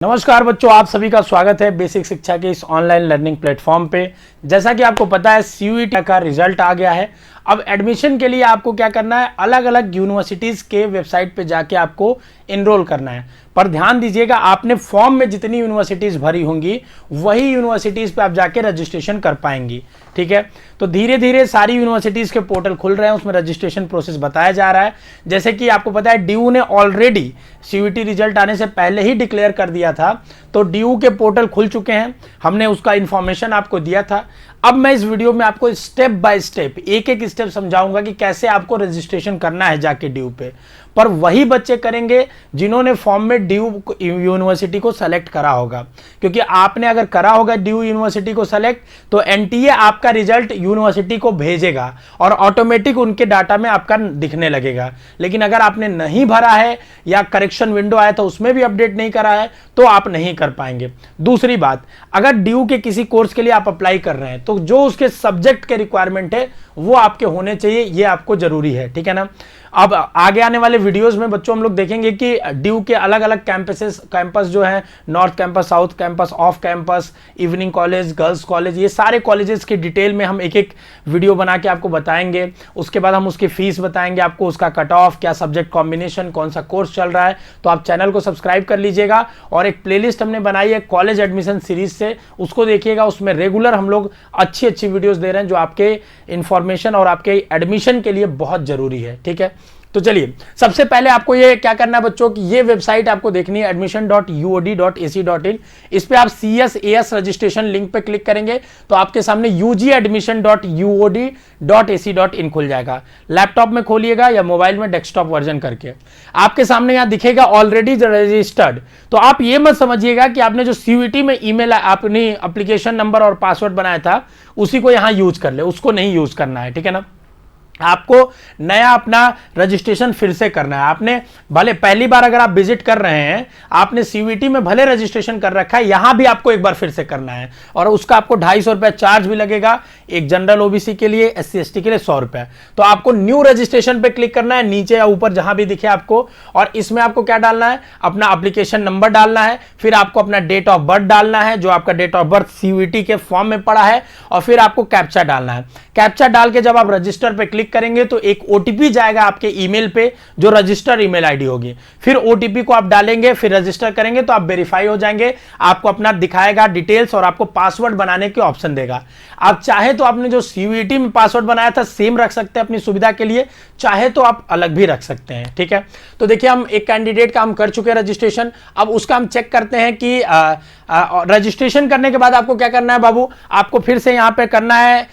नमस्कार बच्चों, आप सभी का स्वागत है बेसिक शिक्षा के इस ऑनलाइन लर्निंग प्लेटफॉर्म पे। जैसा कि आपको पता है सीयूईटी का रिजल्ट आ गया है। अब एडमिशन के लिए आपको क्या करना है, अलग अलग यूनिवर्सिटीज़ के वेबसाइट पे जाके आपको इनरोल करना है। पर ध्यान दीजिएगा, आपने फॉर्म में जितनी यूनिवर्सिटीज़ भरी होंगी वही यूनिवर्सिटीज़ पे आप जाके रजिस्ट्रेशन कर पाएंगी। ठीक है, तो धीरे धीरे सारी यूनिवर्सिटीज़ के पोर्टल खुल रहे हैं, उसमें रजिस्ट्रेशन प्रोसेस बताया जा रहा है। जैसे कि आपको पता है डीयू ने ऑलरेडी सीयूईटी रिजल्ट आने से पहले ही डिक्लेयर कर दिया था, तो डीयू के पोर्टल खुल चुके हैं। हमने उसका इन्फॉर्मेशन आपको दिया था। अब मैं इस वीडियो में आपको स्टेप बाय स्टेप एक एक स्टेप समझाऊंगा कि कैसे आपको रजिस्ट्रेशन करना है जाके डीयू पे। पर वही बच्चे करेंगे जिन्होंने फॉर्म में डीयू यूनिवर्सिटी को सेलेक्ट करा होगा, क्योंकि आपने अगर करा होगा डीयू यूनिवर्सिटी को सेलेक्ट तो एनटीए आपका रिजल्ट यूनिवर्सिटी को भेजेगा और ऑटोमेटिक उनके डाटा में आपका दिखने लगेगा। लेकिन अगर आपने नहीं भरा है या करेक्शन विंडो आया तो उसमें भी अपडेट नहीं करा है तो आप नहीं कर पाएंगे। दूसरी बात, अगर डीयू के किसी कोर्स के लिए आप अप्लाई कर रहे हैं तो जो उसके सब्जेक्ट के रिक्वायरमेंट है वो आपके होने चाहिए, ये आपको जरूरी है। ठीक है ना। अब आगे आने वाले वीडियोस में बच्चों हम लोग देखेंगे कि डीयू के अलग अलग कैंपस जो है, north campus, south campus, off campus, evening college, girls college, ये सारे कॉलेजेस की डिटेल में हम एक एक वीडियो बना के आपको बताएंगे। उसके बाद हम उसकी फीस बताएंगे आपको, उसका कट ऑफ, क्या सब्जेक्ट कॉम्बिनेशन, कौन सा कोर्स चल रहा है। तो आप चैनल को सब्सक्राइब कर लीजिएगा और एक प्लेलिस्ट हमने बनाई है कॉलेज एडमिशन सीरीज से, उसको देखिएगा। उसमें रेगुलर हम लोग अच्छी अच्छी वीडियोस दे रहे हैं जो आपके इंफॉर्मेशन और आपके एडमिशन के लिए बहुत जरूरी है। ठीक है, तो चलिए सबसे पहले आपको ये क्या करना है बच्चों कि ये वेबसाइट आपको देखनी है admission.uod.ac.in। इस पे आप CSAS रजिस्ट्रेशन लिंक पे क्लिक करेंगे तो आपके सामने ugadmission.uod.ac.in खुल जाएगा। लैपटॉप में खोलिएगा या मोबाइल में डेस्कटॉप वर्जन करके आपके सामने यहां दिखेगा ऑलरेडी रजिस्टर्ड। तो आप ये मत समझिएगा कि आपने जो सीयूईटी में ईमेल अपनी एप्लीकेशन नंबर और पासवर्ड बनाया था उसी को यहां यूज कर ले, उसको नहीं यूज करना है। ठीक है ना। आपको नया अपना रजिस्ट्रेशन फिर से करना है। आपने भले पहली बार अगर आप विजिट कर रहे हैं, आपने सीयूईटी में भले रजिस्ट्रेशन कर रखा है, यहां भी आपको एक बार फिर से करना है और उसका आपको 250 रुपया चार्ज भी लगेगा। एक जनरल ओबीसी के लिए, SC ST के लिए 100 रुपया। तो आपको न्यू रजिस्ट्रेशन पे क्लिक करना है, नीचे या ऊपर जहां भी दिखे आपको, और इसमें आपको क्या डालना है, अपना एप्लीकेशन नंबर डालना है, फिर आपको अपना डेट ऑफ बर्थ डालना है जो आपका डेट ऑफ बर्थ सीयूईटी के फॉर्म में पड़ा है, और फिर आपको कैप्चा डालना है। कैप्चा डाल के जब आप रजिस्टर पे क्लिक करेंगे तो एक ओटीपी जाएगा आपके ईमेल पे जो रजिस्टर ईमेल आईडी होगी। फिर ओटीपी को आप डालेंगे, फिर रजिस्टर करेंगे तो आप वेरीफाई हो जाएंगे। आपको अपना दिखाएगा डिटेल्स और आपको पासवर्ड बनाने के ऑप्शन देगा। आप चाहे तो आपने जो सीयूईटी में पासवर्ड बनाया था सेम रख सकते हैं अपनी सुविधा के लिए, चाहे तो आप अलग भी रख सकते हैं। ठीक है, तो देखिए हम एक कैंडिडेट का हम कर चुके हैं रजिस्ट्रेशन। अब उसका हम चेक करते हैं कि रजिस्ट्रेशन करने के बाद आपको क्या करना है बाबू, आपको फिर से यहाँ पे करना है,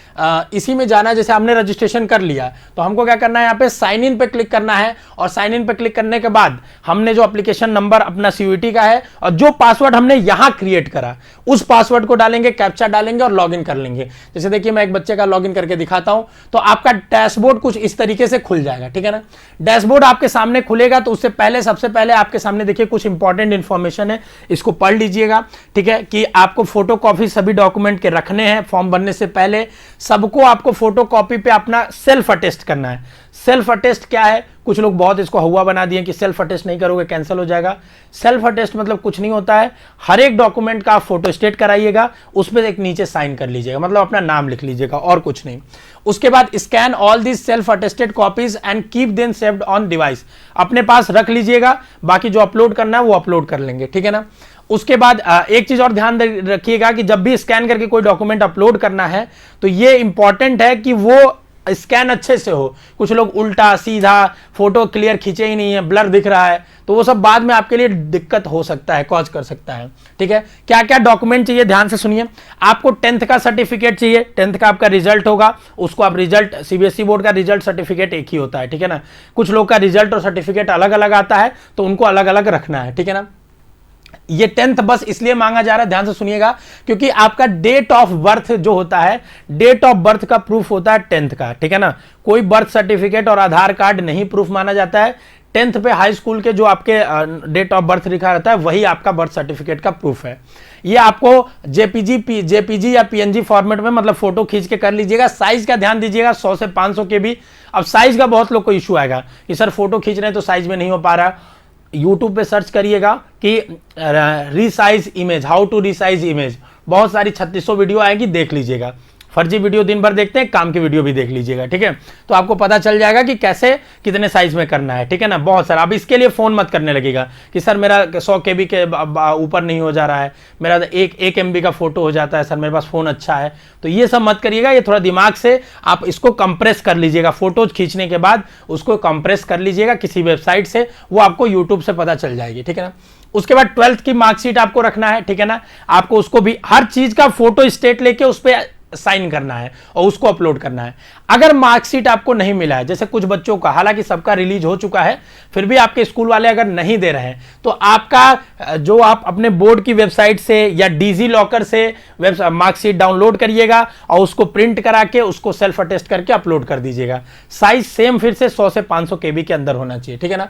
इसी में जाना है। जैसे हमने रजिस्ट्रेशन कर लिया तो हमको क्या करना है, यहाँ पे साइन इन पे क्लिक करना है, और साइन इन पे क्लिक करने के बाद हमने जो एप्लीकेशन नंबर अपना सीयूईटी का है और जो पासवर्ड हमने यहां क्रिएट करा उस पासवर्ड को डालेंगे, कैप्चा डालेंगे और लॉगिन कर लेंगे। जैसे देखिए मैं एक बच्चे का लॉगिन करके दिखाता हूं, तो आपका डैशबोर्ड कुछ इस तरीके से खुल जाएगा। ठीक है ना। डैशबोर्ड आपके सामने खुलेगा तो उससे पहले सबसे पहले आपके सामने देखिए कुछ इंपॉर्टेंट इंफॉर्मेशन है, इसको पढ़ लीजिएगा। ठीक है, कि आपको फोटोकॉपी सभी डॉक्यूमेंट के रखने हैं फॉर्म भरने से पहले। सबको आपको फोटोकॉपी पे अपना सेल्फ अटेस्ट करना है। सेल्फ अटेस्ट क्या है, कुछ लोग बहुत इसको हुआ बना दिए कि सेल्फ अटेस्ट नहीं करोगे कैंसिल हो जाएगा। सेल्फ अटेस्ट मतलब कुछ नहीं होता है, हर एक डॉक्यूमेंट का आप फोटो स्टेट कराइएगा, उस पर एक नीचे साइन कर लीजिएगा, मतलब अपना नाम लिख लीजिएगा और कुछ नहीं। उसके बाद scan all this self attested copies and keep them saved on device, अपने पास रख लीजिएगा, बाकी जो अपलोड करना है वो अपलोड कर लेंगे। ठीक है ना। उसके बाद एक चीज और ध्यान रखिएगा कि जब भी स्कैन करके कोई डॉक्यूमेंट अपलोड करना है तो ये इंपॉर्टेंट है कि वो स्कैन अच्छे से हो। कुछ लोग उल्टा सीधा फोटो क्लियर खींचे ही नहीं है, ब्लर दिख रहा है, तो वो सब बाद में आपके लिए दिक्कत हो सकता है, कॉज कर सकता है। ठीक है, क्या क्या डॉक्यूमेंट चाहिए ध्यान से सुनिए। आपको 10th का सर्टिफिकेट चाहिए, 10th का आपका रिजल्ट होगा, उसको आप रिजल्ट, सीबीएसई बोर्ड का रिजल्ट सर्टिफिकेट एक ही होता है। ठीक है ना। कुछ लोग का रिजल्ट और सर्टिफिकेट अलग अलग आता है तो उनको अलग अलग रखना है। ठीक है ना। ये 10th बस इसलिए मांगा जा रहा है, ध्यान से सुनिएगा, क्योंकि आपका डेट ऑफ बर्थ जो होता है, डेट ऑफ बर्थ का प्रूफ होता है 10th का। ठीक है ना। कोई बर्थ सर्टिफिकेट और आधार कार्ड नहीं प्रूफ माना जाता है। 10th पे हाई स्कूल के जो आपके डेट ऑफ बर्थ लिखा रहता है वही आपका बर्थ सर्टिफिकेट का प्रूफ है। ये आपको जेपीजी या पीएनजी फॉर्मेट में, मतलब फोटो खींच के कर लीजिएगा। साइज का ध्यान दीजिएगा, 100 से 500 के भी। अब साइज का बहुत लोग को इशू आएगा कि सर फोटो खींच रहे हैं तो साइज में नहीं हो पा रहा। यूट्यूब पे सर्च करिएगा कि resize image, how to resize image, बहुत सारी 3600 वीडियो आएगी, देख लीजिएगा। फर्जी वीडियो दिन भर देखते हैं, काम की वीडियो भी देख लीजिएगा, ठीक है। तो आपको पता चल जाएगा कि कैसे कितने साइज में करना है, ठीक है ना। बहुत सारा, अब इसके लिए फोन मत करने लगेगा कि सर मेरा 100 KB के ऊपर नहीं हो जा रहा है, मेरा एक MB का फोटो हो जाता है, सर मेरे पास फोन अच्छा है। तो ये सब मत करिएगा, ये थोड़ा दिमाग से आप इसको कंप्रेस कर लीजिएगा। फोटोज खींचने के बाद उसको कंप्रेस कर लीजिएगा किसी वेबसाइट से, वो आपको यूट्यूब से पता चल जाएगी, ठीक है ना। उसके बाद 12th की मार्कशीट आपको रखना है, ठीक है ना। आपको उसको भी हर चीज का फोटो स्टेट लेके उस पर साइन करना है और उसको अपलोड करना है। अगर मार्कशीट आपको नहीं मिला है, जैसे कुछ बच्चों का, हालांकि सबका रिलीज हो चुका है, फिर भी आपके स्कूल वाले अगर नहीं दे रहे हैं, तो आपका जो आप अपने बोर्ड की वेबसाइट से या डिजी लॉकर से मार्कशीट डाउनलोड करिएगा और उसको प्रिंट करा के उसको सेल्फ अटेस्ट करके अपलोड कर दीजिएगा। साइज सेम फिर से 100 से 500 KB के अंदर होना चाहिए, ठीक है ना।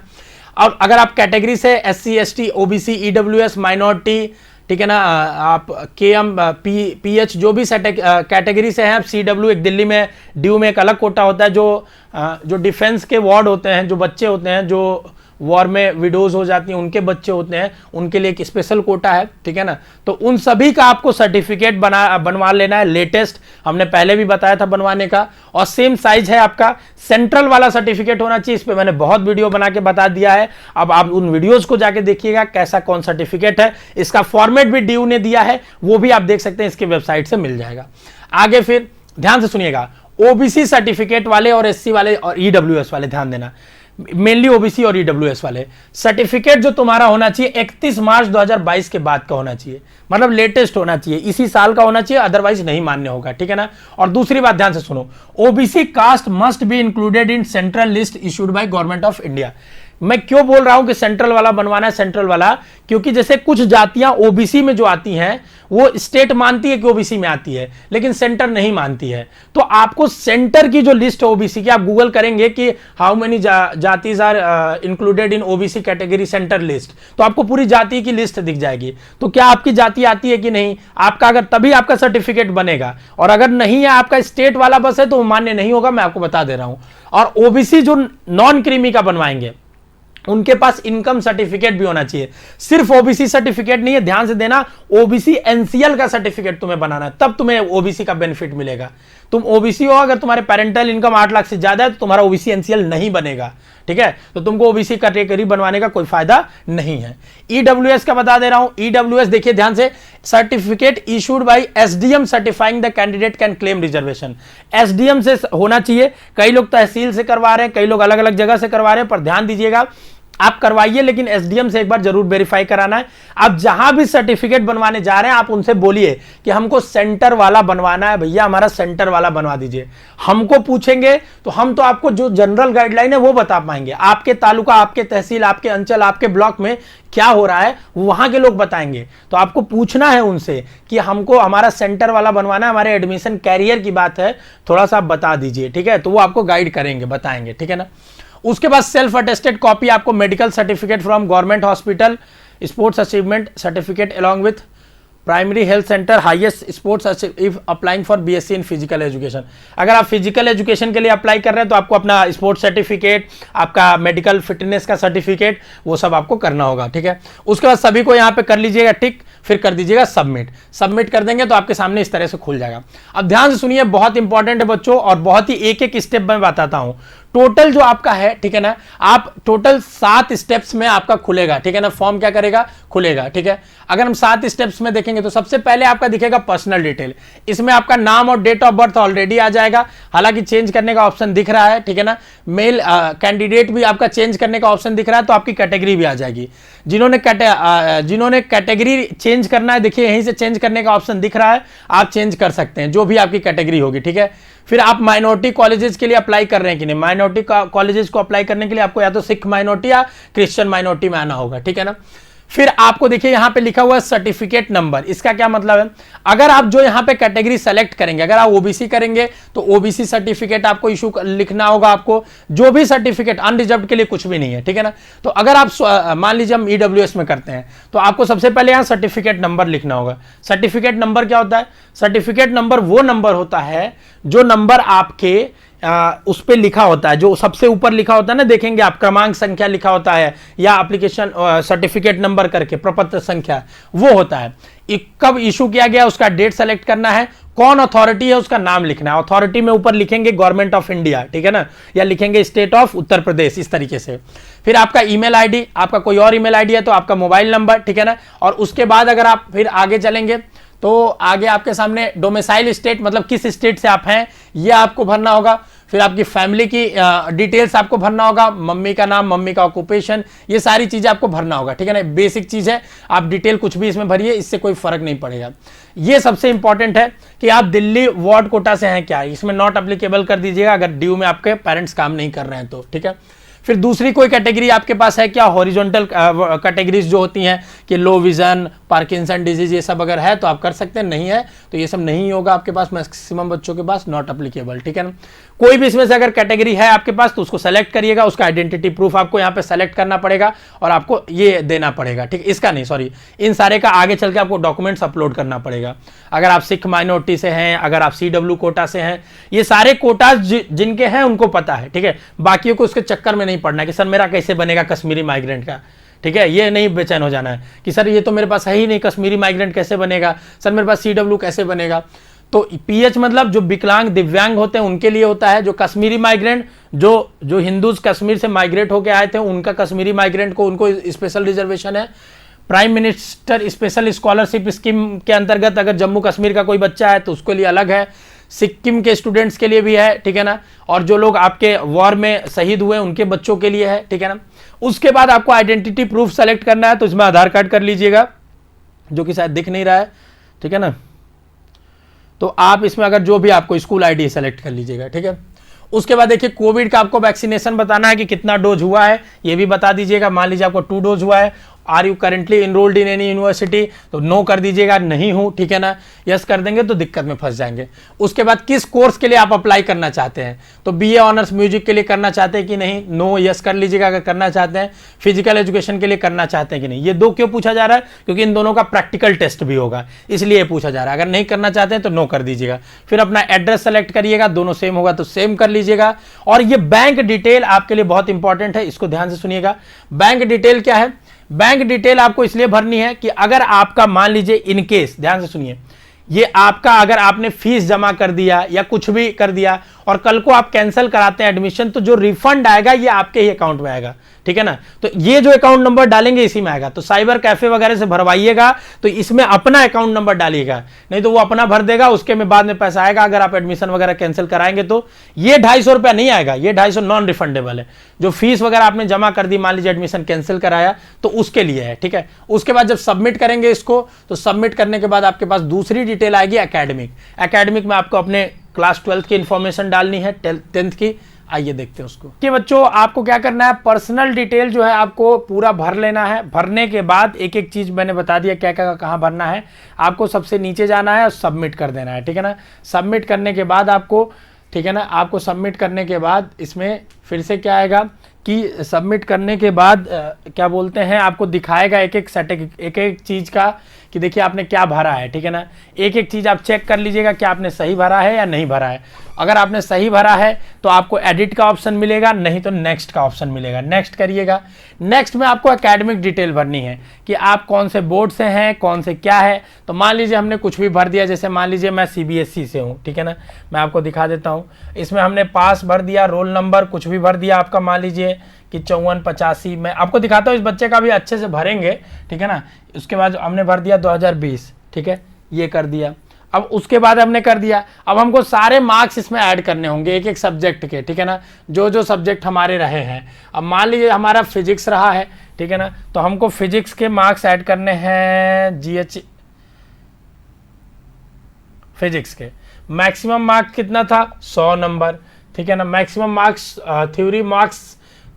और अगर आप कैटेगरी से SC ST OBC EWS minority, ठीक है ना, आप KM PH जो भी कैटेगरी से हैं, आप CW, एक दिल्ली में ड्यू में एक अलग कोटा होता है, जो डिफेंस के वार्ड होते हैं, जो बच्चे होते हैं जो वॉर में विडोज हो जाती हैं, उनके बच्चे होते हैं, उनके लिए एक स्पेशल कोटा है, ठीक है ना। तो उन सभी का आपको सर्टिफिकेट बनवा लेना है, लेटेस्ट, हमने पहले भी बताया था बनवाने का, और सेम साइज है आपका। सेंट्रल वाला सर्टिफिकेट होना चाहिए, इस पे मैंने बहुत वीडियो बना के बता दिया है। अब आप उन वीडियोस को जाके देखिएगा कैसा कौन सर्टिफिकेट है, इसका फॉर्मेट भी ड्यू ने दिया है, वो भी आप देख सकते हैं, इसके वेबसाइट से मिल जाएगा। आगे फिर ध्यान से सुनिएगा, OBC सर्टिफिकेट वाले और SC वाले और EWS वाले, ध्यान देना, मेनली OBC और EWS वाले, सर्टिफिकेट जो तुम्हारा होना चाहिए 31 मार्च 2022 के बाद का होना चाहिए, मतलब लेटेस्ट होना चाहिए, इसी साल का होना चाहिए, अदरवाइज नहीं मान्य होगा, ठीक है ना। और दूसरी बात ध्यान से सुनो, OBC caste must be included in central list issued by government of India. मैं क्यों बोल रहा हूं कि सेंट्रल वाला बनवाना है, सेंट्रल वाला, क्योंकि जैसे कुछ जातियां OBC में जो आती हैं वो स्टेट मानती है कि OBC में आती है, लेकिन सेंटर नहीं मानती है। तो आपको सेंटर की जो लिस्ट है OBC की, आप गूगल करेंगे कि how many jatis are included in OBC category centre list, तो आपको पूरी जाति की लिस्ट दिख जाएगी। तो क्या आपकी जाति आती है कि नहीं, आपका अगर तभी आपका सर्टिफिकेट बनेगा, और अगर नहीं है, आपका स्टेट वाला बस है, तो मान्य नहीं होगा, मैं आपको बता दे रहा हूं। और OBC जो नॉन क्रीमी का बनवाएंगे, उनके पास इनकम सर्टिफिकेट भी होना चाहिए, सिर्फ OBC सर्टिफिकेट नहीं है, ध्यान से देना, OBC NCL का सर्टिफिकेट तुम्हें बनाना है, तब तुम्हें OBC का बेनिफिट मिलेगा। तुम OBC हो, अगर तुम्हारे पेरेंटल इनकम 8 लाख से ज्यादा है, तो तुम्हारा OBC NCL नहीं बनेगा, ठीक है। तो तुमको OBC कैटेगरी बनवाने का कोई फायदा नहीं है। EWS का बता दे रहा हूं, EWS देखिए ध्यान से, certificate issued by SDM certifying the candidate can claim reservation. SDM से होना चाहिए, कई लोग तहसील से करवा रहे हैं, कई लोग अलग अलग जगह से करवा रहे हैं, पर ध्यान दीजिएगा, आप करवाइए, लेकिन SDM से एक बार जरूर वेरीफाई कराना है। आप जहां भी सर्टिफिकेट बनवाने जा रहे हैं, आप उनसे बोलिए कि हमको सेंटर वाला बनवाना है भैया, हमारा सेंटर वाला बनवा दीजिए। हमको पूछेंगे तो हम तो आपको जो जनरल गाइडलाइन है वो बता पाएंगे, आपके तालुका, आपके तहसील, आपके अंचल, आपके ब्लॉक में क्या हो रहा है वहां के लोग बताएंगे। तो आपको पूछना है उनसे कि हमको हमारा सेंटर वाला बनवाना है, हमारे एडमिशन कैरियर की बात है, थोड़ा सा बता दीजिए, ठीक है। तो वो आपको गाइड करेंगे, बताएंगे, ठीक है ना। उसके बाद सेल्फ अटेस्टेड कॉपी, आपको medical certificate from government hospital, sports achievement certificate along with primary health centre, highest sports if applying for BSc in physical education. अगर आप फिजिकल एजुकेशन के लिए अप्लाई कर रहे हैं, तो आपको अपना स्पोर्ट्स सर्टिफिकेट, आपका मेडिकल फिटनेस का सर्टिफिकेट, वो सब आपको करना होगा, ठीक है। उसके बाद सभी को यहाँ पे कर लीजिएगा टिक, फिर कर दीजिएगा सबमिट। सबमिट कर देंगे तो आपके सामने इस तरह से खुल जाएगा। अब ध्यान से सुनिए, बहुत इंपॉर्टेंट है बच्चों, और बहुत ही एक एक स्टेप में बताता हूं। टोटल जो आपका है, ठीक है ना, आप टोटल 7 स्टेप्स में आपका खुलेगा, ठीक है ना, फॉर्म क्या करेगा, खुलेगा, ठीक है। अगर हम 7 स्टेप्स में देखेंगे तो सबसे पहले आपका दिखेगा पर्सनल डिटेल, इसमें आपका नाम और डेट ऑफ बर्थ ऑलरेडी आ जाएगा, हालांकि चेंज करने का ऑप्शन दिख रहा है, ठीक है ना। मेल कैंडिडेट भी आपका चेंज करने का ऑप्शन दिख रहा है, तो आपकी कैटेगरी भी आ जाएगी। जिन्होंने कैटेगरी चेंज करना है, देखिए यहीं से चेंज करने का ऑप्शन दिख रहा है, आप चेंज कर सकते हैं जो भी आपकी कैटेगरी होगी, ठीक है। फिर आप माइनॉरिटी कॉलेजेस के लिए अप्लाई कर रहे हैं कि नहीं, माइनॉरिटी कॉलेजेस को अप्लाई करने के लिए आपको या तो सिख माइनॉरिटी या क्रिश्चियन माइनॉरिटी में आना होगा, ठीक है ना। फिर आपको देखिए यहां पे लिखा हुआ है सर्टिफिकेट नंबर, इसका क्या मतलब है, अगर आप जो यहां पे कैटेगरी सेलेक्ट करेंगे, अगर आप OBC करेंगे तो OBC सर्टिफिकेट आपको इशू लिखना होगा, आपको जो भी सर्टिफिकेट, अनरिजर्व्ड के लिए कुछ भी नहीं है, ठीक है ना। तो अगर आप मान लीजिए हम EWS में करते हैं, तो आपको सबसे पहले यहां सर्टिफिकेट नंबर लिखना होगा। सर्टिफिकेट नंबर क्या होता है, सर्टिफिकेट नंबर वो नंबर होता है जो नंबर आपके उस पे लिखा होता है, जो सबसे ऊपर लिखा होता है ना, देखेंगे आप क्रमांक संख्या लिखा होता है या एप्लीकेशन सर्टिफिकेट नंबर करके प्रपत्र संख्या, वो होता है। कब इशू किया गया उसका डेट सेलेक्ट करना है, कौन अथॉरिटी है उसका नाम लिखना है। अथॉरिटी में ऊपर लिखेंगे गवर्नमेंट ऑफ इंडिया, ठीक है ना, या लिखेंगे स्टेट ऑफ उत्तर प्रदेश, इस तरीके से। फिर आपका ईमेल आईडी, आपका कोई और ईमेल आईडी है तो आपका मोबाइल नंबर, ठीक है ना। और उसके बाद अगर आप फिर आगे चलेंगे तो आगे आपके सामने डोमिसाइल स्टेट, मतलब किस स्टेट से आप हैं ये आपको भरना होगा। फिर आपकी फैमिली की डिटेल्स आपको भरना होगा, मम्मी का नाम, मम्मी का ऑक्यूपेशन, ये सारी चीजें आपको भरना होगा, ठीक है ना। बेसिक चीज है, आप डिटेल कुछ भी इसमें भरिए, इससे कोई फर्क नहीं पड़ेगा। ये सबसे इंपॉर्टेंट है कि आप दिल्ली वार्ड कोटा से हैं क्या, इसमें नॉट अप्लीकेबल कर दीजिएगा अगर ड्यू में आपके पेरेंट्स काम नहीं कर रहे हैं तो, ठीक है। फिर दूसरी कोई कैटेगरी आपके पास है क्या, हॉरिजॉन्टल कैटेगरीज जो होती हैं कि लो विजन, पार्किंसन डिजीज, ये सब अगर है तो आप कर सकते हैं, नहीं है तो ये सब नहीं होगा आपके पास, मैक्सिमम बच्चों के पास नॉट अप्लीकेबल, ठीक है ना। कोई भी इसमें से अगर कैटेगरी है आपके पास तो उसको सेलेक्ट करिएगा, उसका आइडेंटिटी प्रूफ आपको यहाँ पे सेलेक्ट करना पड़ेगा और आपको ये देना पड़ेगा, ठीक, इसका नहीं, सॉरी, इन सारे का आगे चल के आपको डॉक्यूमेंट्स अपलोड करना पड़ेगा। अगर आप सिख माइनॉरिटी से हैं, अगर आप CW कोटा से हैं, ये सारे कोटाज जिनके हैं उनको पता है, ठीक है। बाकियों को उसके चक्कर में नहीं पड़ना कि सर मेरा कैसे बनेगा कश्मीरी माइग्रेंट का, ठीक है, ये नहीं बेचैन हो जाना है कि सर ये तो मेरे पास है ही नहीं, कश्मीरी माइग्रेंट कैसे बनेगा, सर मेरे पास CW कैसे बनेगा। तो PH मतलब जो विकलांग दिव्यांग होते हैं उनके लिए होता है, जो कश्मीरी माइग्रेंट, जो हिंदूज कश्मीर से माइग्रेट होकर आए थे उनका कश्मीरी माइग्रेंट को उनको स्पेशल रिजर्वेशन है। Prime minister special scholarship scheme के अंतर्गत अगर जम्मू कश्मीर का कोई बच्चा है तो उसके लिए अलग है, सिक्किम के स्टूडेंट्स के लिए भी है, ठीक है ना। और जो लोग आपके वॉर में शहीद हुए उनके बच्चों के लिए है, ठीक है ना। उसके बाद आपको आइडेंटिटी प्रूफ सेलेक्ट करना है, तो इसमें आधार कार्ड कर लीजिएगा, जो कि शायद दिख नहीं रहा है, ठीक है ना। तो आप इसमें अगर जो भी आपको स्कूल आईडी सेलेक्ट कर लीजिएगा, ठीक है। उसके बाद देखिए कोविड का आपको वैक्सीनेशन बताना है कि कितना डोज हुआ है, ये भी बता दीजिएगा। मान लीजिए आपको 2 डोज हुआ है, are you currently enrolled in any university, तो नो कर दीजिएगा, नहीं हूं, ठीक है ना। यस कर देंगे तो दिक्कत में फंस जाएंगे। उसके बाद किस कोर्स के लिए आप अप्लाई करना चाहते हैं, तो BA ऑनर्स म्यूजिक के लिए करना चाहते हैं कि नहीं, नो यस कर लीजिएगा अगर करना चाहते हैं। फिजिकल एजुकेशन के लिए करना चाहते हैं कि नहीं, ये 2 क्यों पूछा जा रहा है, क्योंकि इन दोनों का प्रैक्टिकल टेस्ट भी होगा, इसलिए पूछा जा रहा है। अगर नहीं करना चाहते हैं तो नो कर दीजिएगा। फिर अपना एड्रेस सेलेक्ट करिएगा, दोनों सेम होगा तो सेम कर लीजिएगा। और ये बैंक डिटेल आपके लिए बहुत इंपॉर्टेंट है, इसको ध्यान से सुनिएगा। बैंक डिटेल क्या है, बैंक डिटेल आपको इसलिए भरनी है कि अगर आपका मान लीजिए इन केस, ध्यान से सुनिए, ये आपका अगर आपने फीस जमा कर दिया या कुछ भी कर दिया और कल को आप कैंसिल कराते हैं एडमिशन, तो जो रिफंड आएगा ये आपके ही अकाउंट में आएगा, ठीक है ना। तो ये जो अकाउंट नंबर डालेंगे इसी में आएगा। तो साइबर कैफे वगैरह से भरवाइएगा तो इसमें अपना अकाउंट नंबर डालिएगा, नहीं तो वो अपना भर देगा, उसके में बाद में पैसा आएगा अगर आप एडमिशन वगैरह कैंसिल कराएंगे तो। ये 250 रुपया नहीं आएगा, ये 250 नॉन रिफंडेबल है। जो फीस वगैरह आपने जमा कर दी, मान लीजिए एडमिशन कैंसिल कराया तो उसके लिए है, ठीक है। उसके बाद जब सबमिट करेंगे इसको, तो सबमिट करने के बाद आपके पास दूसरी डिटेल आएगी एकेडमिक। एकेडमिक में आपको अपने क्लास 12 की इंफॉर्मेशन डालनी है, 10th की। आइए देखते हैं उसको कि बच्चों आपको क्या करना है, पर्सनल डिटेल जो है आपको पूरा भर लेना है। भरने के बाद एक एक चीज मैंने बता दिया क्या क्या कहाँ भरना है। आपको सबसे नीचे जाना है और सबमिट कर देना है, ठीक है ना। सबमिट करने के बाद आपको, ठीक है ना, आपको सबमिट करने के बाद इसमें फिर से क्या आएगा कि सबमिट करने के बाद क्या बोलते हैं, आपको दिखाएगा एक एक चीज़ का कि देखिए आपने क्या भरा है, ठीक है ना। एक एक चीज़ आप चेक कर लीजिएगा कि आपने सही भरा है या नहीं भरा है। अगर आपने सही भरा है तो आपको एडिट का ऑप्शन मिलेगा, नहीं तो नेक्स्ट का ऑप्शन मिलेगा, नेक्स्ट करिएगा। नेक्स्ट में आपको एकेडमिक डिटेल भरनी है कि आप कौन से बोर्ड से हैं, कौन से क्या है। तो मान लीजिए हमने कुछ भी भर दिया, जैसे मान लीजिए मैं CBSE से हूँ, ठीक है ना। मैं आपको दिखा देता हूँ, इसमें हमने पास भर दिया, रोल नंबर कुछ भी भर दिया आपका, मान लीजिए कि 5485। मैं आपको दिखाता हूँ, इस बच्चे का भी अच्छे से भरेंगे, ठीक है ना। उसके बाद हमने भर दिया 2020, ठीक है, ये कर दिया। अब उसके बाद हमने कर दिया, अब हमको सारे मार्क्स इसमें ऐड करने होंगे एक एक सब्जेक्ट के, ठीक है ना, जो जो सब्जेक्ट हमारे रहे हैं। अब मान लीजिए हमारा फिजिक्स रहा है, ठीक है ना, तो हमको फिजिक्स के मार्क्स ऐड करने हैं। GH फिजिक्स के मैक्सिमम मार्क्स कितना था, 100 नंबर, ठीक है ना। मैक्सिमम मार्क्स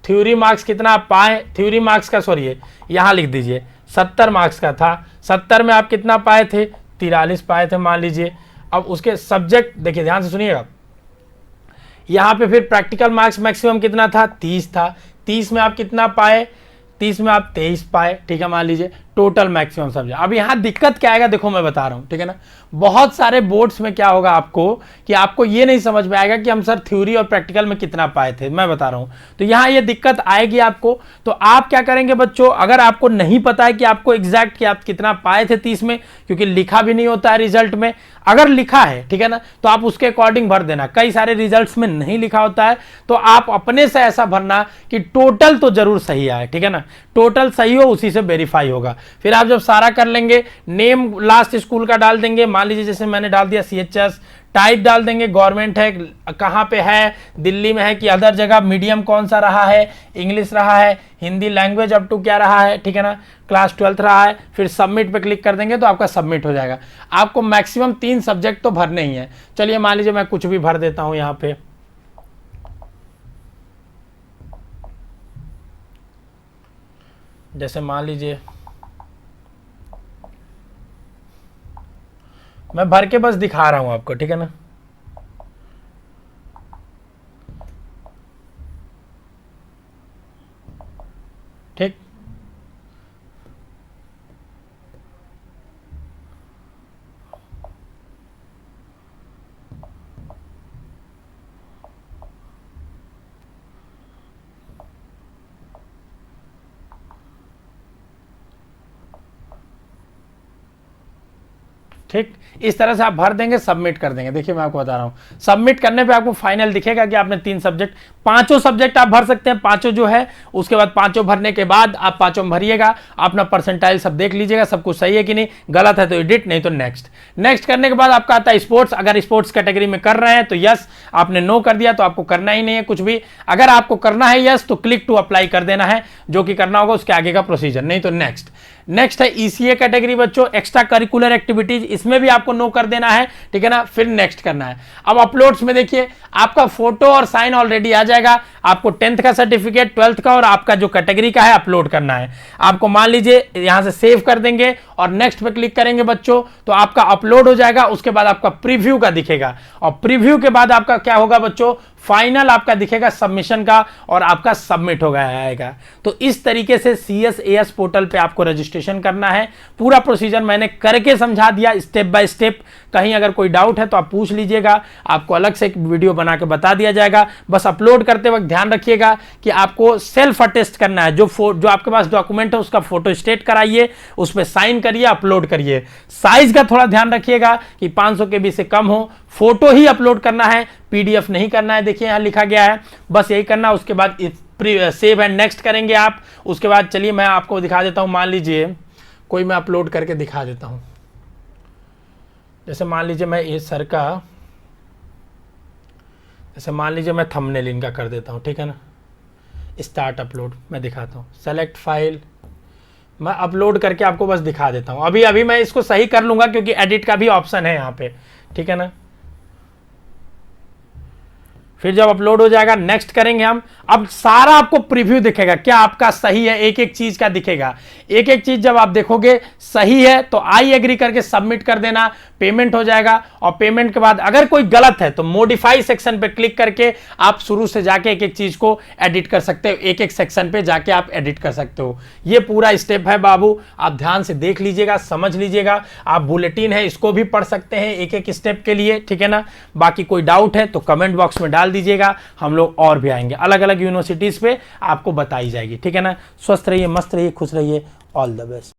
थ्योरी मार्क्स कितना आप पाए, थ्योरी मार्क्स का सॉरी यहाँ लिख दीजिए 70 मार्क्स का था। 70 में आप कितना पाए थे, 43 पाए थे मान लीजिए। अब उसके सब्जेक्ट देखिए, ध्यान से सुनिएगा, यहाँ पे फिर प्रैक्टिकल मार्क्स मैक्सिमम कितना था, 30 था। 30 में आप कितना पाए, 30 में आप 23 पाए, ठीक है मान लीजिए। Total maximum subject. अब यहाँ दिक्कत क्या आएगा देखो मैं बता रहा हूँ, ठीक है ना। बहुत सारे बोर्ड्स में क्या होगा आपको कि आपको ये नहीं समझ में आएगा कि हम सर थ्योरी और प्रैक्टिकल में कितना पाए थे, मैं बता रहा हूँ। तो यहाँ ये दिक्कत आएगी आपको। तो आप क्या करेंगे बच्चों, अगर आपको नहीं पता है कि आपको एग्जैक्ट कि आप कितना पाए थे 30 में, क्योंकि लिखा भी नहीं होता है रिजल्ट में, अगर लिखा है ठीक है ना तो आप उसके अकॉर्डिंग भर देना। कई सारे रिजल्ट्स में नहीं लिखा होता है तो आप अपने से ऐसा भरना कि टोटल तो जरूर सही आए, ठीक है ना, टोटल सही हो उसी से वेरीफाई होगा। फिर आप जब सारा कर लेंगे, नेम लास्ट स्कूल का डाल देंगे, मान लीजिए जैसे मैंने डाल दिया CHS, टाइप डाल देंगे गवर्नमेंट है, कहाँ पे है, दिल्ली में है कि अदर जगह, मीडियम कौन सा रहा है, इंग्लिश रहा है, हिंदी लैंग्वेज अप टू क्या रहा है, ठीक है ना, क्लास 12th रहा है। फिर सबमिट पे क्लिक कर देंगे तो आपका सबमिट हो जाएगा। आपको मैक्सिमम 3 सब्जेक्ट तो भरने ही है। चलिए मान लीजिए मैं कुछ भी भर देता हूं यहाँ पे, जैसे मान लीजिए मैं भर के बस दिखा रहा हूं आपको, ठीक है ना। ठीक, ठीक, इस तरह से आप भर देंगे, सबमिट कर देंगे। देखिए मैं आपको बता रहा हूं, सबमिट करने पे आपको फाइनल दिखेगा कि आपने 3 सब्जेक्ट, 5 सब्जेक्ट आप भर सकते हैं, 5 जो है। उसके बाद 5 भरने के बाद आप 5 भरिएगा, अपना परसेंटाइल सब देख लीजिएगा, सब कुछ सही है कि नहीं, गलत है तो एडिट, नहीं तो नेक्स्ट। नेक्स्ट करने के बाद आपका आता है स्पोर्ट्स। अगर स्पोर्ट्स कैटेगरी में कर रहे हैं तो यस, आपने नो कर दिया तो आपको करना ही नहीं है कुछ भी। अगर आपको करना है यस तो क्लिक टू अप्लाई कर देना है, जो कि करना होगा उसके आगे का प्रोसीजर, नहीं तो नेक्स्ट। नेक्स्ट है ECA कैटेगरी बच्चों, एक्स्ट्रा करिकुलर एक्टिविटीज, इसमें भी आपको नो कर देना है, ठीक है ना। फिर नेक्स्ट करना है। अब अपलोड्स में देखिए आपका फोटो और साइन ऑलरेडी आ जाएगा। आपको 10th का सर्टिफिकेट, 12th का और आपका जो कैटेगरी का है अपलोड करना है। आपको मान लीजिए यहां से सेव कर देंगे और नेक्स्ट पे क्लिक करेंगे बच्चों तो आपका अपलोड हो जाएगा। उसके बाद आपका प्रीव्यू का दिखेगा और प्रीव्यू के बाद आपका क्या होगा बच्चों, फाइनल आपका दिखेगा सबमिशन का और आपका सबमिट हो गया आएगा। तो इस तरीके से CSAS पोर्टल पे आपको रजिस्ट्रेशन करना है। पूरा प्रोसीजर मैंने करके समझा दिया स्टेप बाय स्टेप। कहीं अगर कोई डाउट है तो आप पूछ लीजिएगा, आपको अलग से एक वीडियो बना के बता दिया जाएगा। बस अपलोड करते वक्त ध्यान रखिएगा कि आपको सेल्फ अटेस्ट करना है। जो आपके पास डॉक्यूमेंट है उसका फोटो स्टेट कराइए, उस पर साइन करिए, अपलोड करिए। साइज का थोड़ा ध्यान रखिएगा कि 500 KB से कम हो। फोटो ही अपलोड करना है, PDF नहीं करना है। देखिए यहां लिखा गया है, बस यही करना। उसके बाद सेव एंड नेक्स्ट करेंगे आप। उसके बाद चलिए मैं आपको दिखा देता हूं, मान लीजिए कोई मैं अपलोड करके दिखा देता हूं। जैसे मान लीजिए मैं ये सर का, जैसे मान लीजिए मैं थंबनेल इनका कर देता हूं, ठीक है ना। स्टार्ट अपलोड मैं दिखाता हूं, सेलेक्ट फाइल, मैं अपलोड करके आपको बस दिखा देता हूं। अभी मैं इसको सही कर लूंगा क्योंकि एडिट का भी ऑप्शन है यहाँ पे, ठीक है ना। फिर जब अपलोड हो जाएगा नेक्स्ट करेंगे हम। अब सारा आपको प्रीव्यू दिखेगा, क्या आपका सही है, एक एक चीज का दिखेगा। एक एक चीज जब आप देखोगे सही है तो आई एग्री करके सबमिट कर देना, पेमेंट हो जाएगा। और पेमेंट के बाद अगर कोई गलत है तो मॉडिफाई सेक्शन पे क्लिक करके आप शुरू से जाके एक एक चीज को एडिट कर सकते हो, एक एक सेक्शन पे जाके आप एडिट कर सकते हो। ये पूरा स्टेप है बाबू, आप ध्यान से देख लीजिएगा, समझ लीजिएगा। आप बुलेटिन है इसको भी पढ़ सकते हैं एक एक स्टेप के लिए, ठीक है ना। बाकी कोई डाउट है तो कमेंट बॉक्स में डाल दीजिएगा, हम लोग और भी आएंगे अलग अलग यूनिवर्सिटीज पे, आपको बताई जाएगी, ठीक है ना। स्वस्थ रहिए, मस्त रहिए, खुश रहिए, ऑल द बेस्ट।